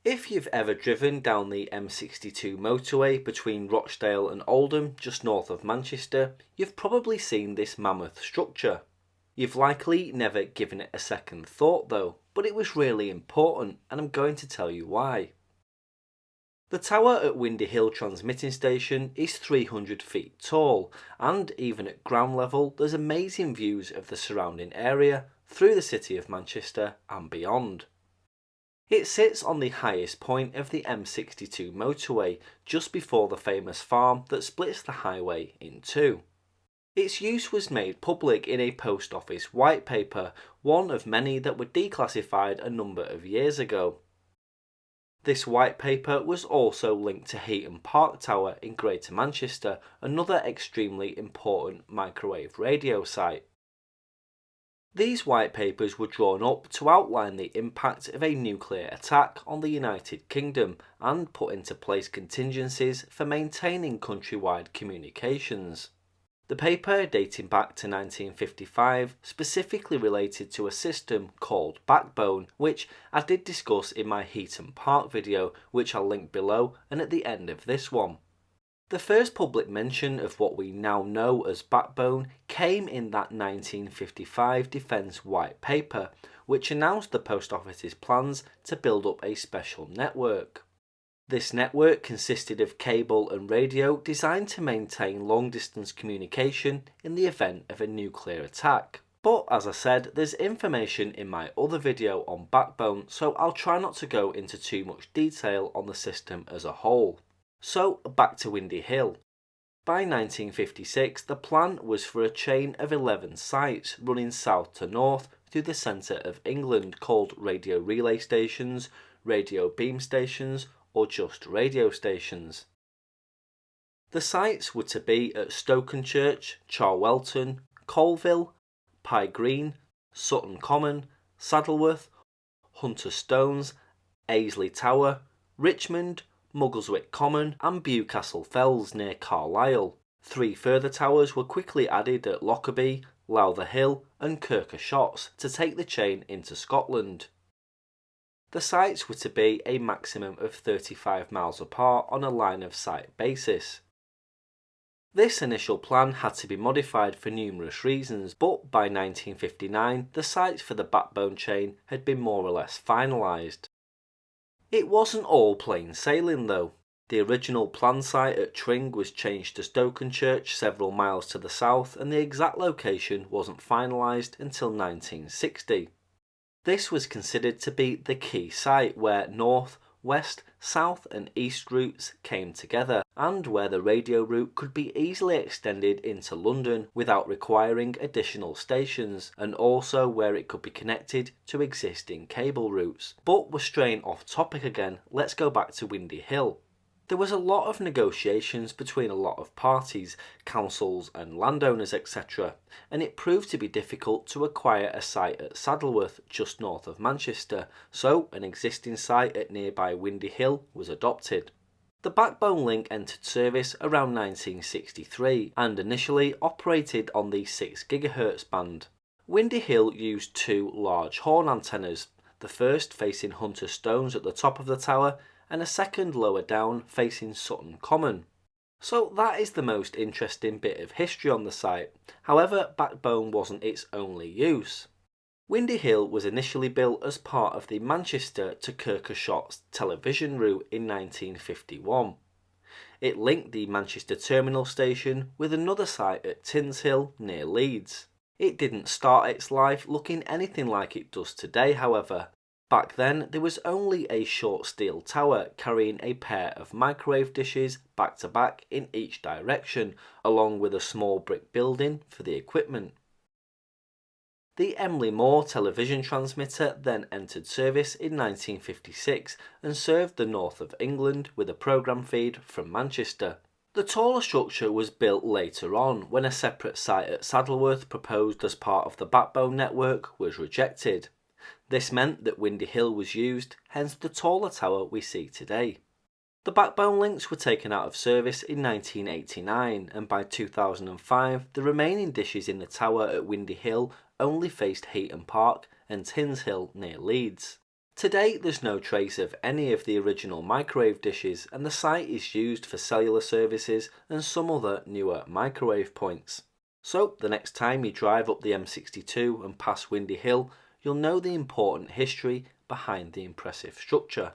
If you've ever driven down the M62 motorway between Rochdale and Oldham, just north of Manchester, you've probably seen this mammoth structure. You've likely never given it a second thought though, but it was really important, and I'm going to tell you why. The tower at Windy Hill transmitting station is 300 feet tall, and even at ground level there's amazing views of the surrounding area, through the city of Manchester and beyond. It sits on the highest point of the M62 motorway, just before the famous farm that splits the highway in two. Its use was made public in a post office white paper, one of many that were declassified a number of years ago. This white paper was also linked to Heaton Park Tower in Greater Manchester, another extremely important microwave radio site. These white papers were drawn up to outline the impact of a nuclear attack on the United Kingdom and put into place contingencies for maintaining countrywide communications. The paper, dating back to 1955, specifically related to a system called Backbone, which I did discuss in my Heaton Park video, which I'll link below and at the end of this one. The first public mention of what we now know as Backbone came in that 1955 Defence White Paper, which announced the Post Office's plans to build up a special network. This network consisted of cable and radio designed to maintain long-distance communication in the event of a nuclear attack. But as I said, there's information in my other video on Backbone, so I'll try not to go into too much detail on the system as a whole. So back to Windy Hill. By 1956, the plan was for a chain of 11 sites running south to north through the centre of England called radio relay stations, radio beam stations, or just radio stations. The sites were to be at Stokenchurch, Charwelton, Colville, Pye Green, Sutton Common, Saddleworth, Hunter Stones, Aisley Tower, Richmond, Muggleswick Common and Bewcastle Fells near Carlisle. 3 further towers were quickly added at Lockerbie, Lowther Hill and Kirker Shotts to take the chain into Scotland. The sites were to be a maximum of 35 miles apart on a line of sight basis. This initial plan had to be modified for numerous reasons, but by 1959 the sites for the backbone chain had been more or less finalised. It wasn't all plain sailing though. The original plan site at Tring was changed to Stokenchurch several miles to the south, and the exact location wasn't finalised until 1960. This was considered to be the key site where north, west, south and east routes came together, and where the radio route could be easily extended into London without requiring additional stations, and also where it could be connected to existing cable routes. But we're straying off topic again, let's go back to Windy Hill. There was a lot of negotiations between a lot of parties, councils and landowners etc, and it proved to be difficult to acquire a site at Saddleworth just north of Manchester, so an existing site at nearby Windy Hill was adopted. The backbone link entered service around 1963 and initially operated on the 6 GHz band. Windy Hill used 2 large horn antennas, the first facing Hunter Stones at the top of the tower and a second lower down facing Sutton Common. So that is the most interesting bit of history on the site. However, backbone wasn't its only use. Windy Hill was initially built as part of the Manchester to Kirker Shotts television route in 1951. It linked the Manchester Terminal Station with another site at Tinshill near Leeds. It didn't start its life looking anything like it does today, however. Back then, there was only a short steel tower carrying a pair of microwave dishes back to back in each direction, along with a small brick building for the equipment. The Emley Moor television transmitter then entered service in 1956 and served the north of England with a programme feed from Manchester. The taller structure was built later on when a separate site at Saddleworth proposed as part of the backbone network was rejected. This meant that Windy Hill was used, hence the taller tower we see today. The backbone links were taken out of service in 1989, and by 2005 the remaining dishes in the tower at Windy Hill only faced Heaton Park and Tinshill near Leeds. Today there's no trace of any of the original microwave dishes, and the site is used for cellular services and some other newer microwave points. So the next time you drive up the M62 and pass Windy Hill, you'll know the important history behind the impressive structure.